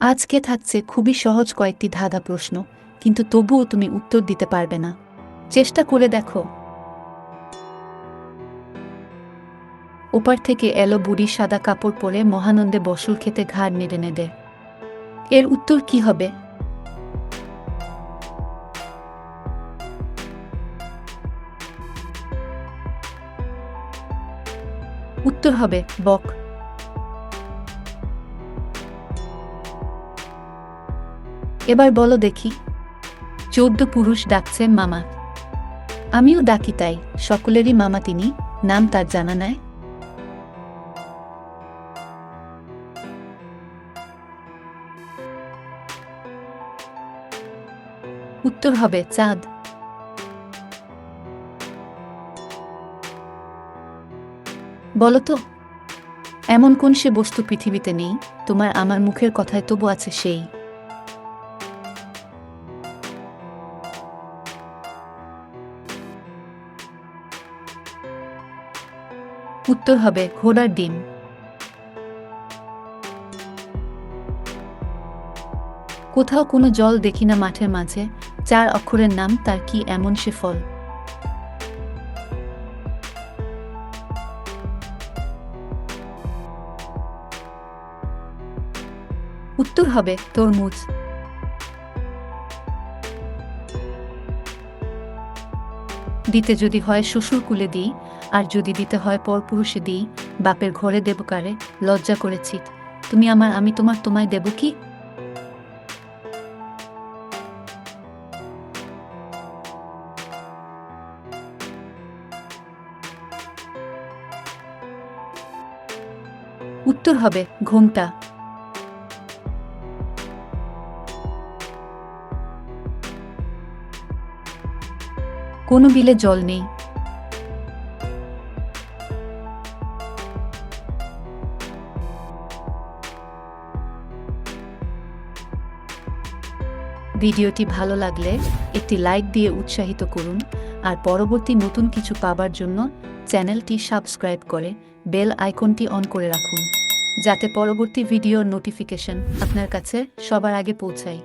আজকে থাকছে খুবই সহজ কয়েকটি ধাঁধা প্রশ্ন, কিন্তু তবুও তুমি উত্তর দিতে পারবে না। চেষ্টা করে দেখো। ওপার থেকে এলো বুড়ি সাদা কাপড় পরে মহানন্দে বসুল খেতে ঘাড় নেড়ে নেড়ে। এর উত্তর কি হবে? উত্তর হবে বক। এবার বলো দেখি। 14 পুরুষ ডাকছে মামা। আমিও ডাকি তাই, সকলেরই মামা তিনি, নাম তার জানা নাই। উত্তর হবে চাঁদ। বলো তো, এমন কোন সে বস্তু পৃথিবীতে নেই, তোমার আমার মুখের কথায় তবু আছে সেই? উত্তর হবে ঘোড়ার ডিম। কোথাও কোনো জল দেখি না মাঠের মাঝে, 4 অক্ষরের নাম তার, কি এমন সে ফল? উত্তর হবে তরমুজ। দিতে যদি হয় শ্বশুর কুলে দিই, আর যদি দিতে হয় পরপুরুষে দিই, বাপের ঘরে দেব কারে, লজ্জা করে ছিট, তুমি আমার আমি তোমার, তোমায় দেব কি? উত্তর হবে ঘোমটা। কোনো বিলে জল নেই। ভিডিওটি ভালো লাগলে একটি লাইক দিয়ে উৎসাহিত করুন, আর পরবর্তী নতুন কিছু পাবার জন্য চ্যানেলটি সাবস্ক্রাইব করে বেল আইকনটি অন করে রাখুন, যাতে পরবর্তী ভিডিওর নোটিফিকেশন আপনার কাছে সবার আগে পৌঁছায়।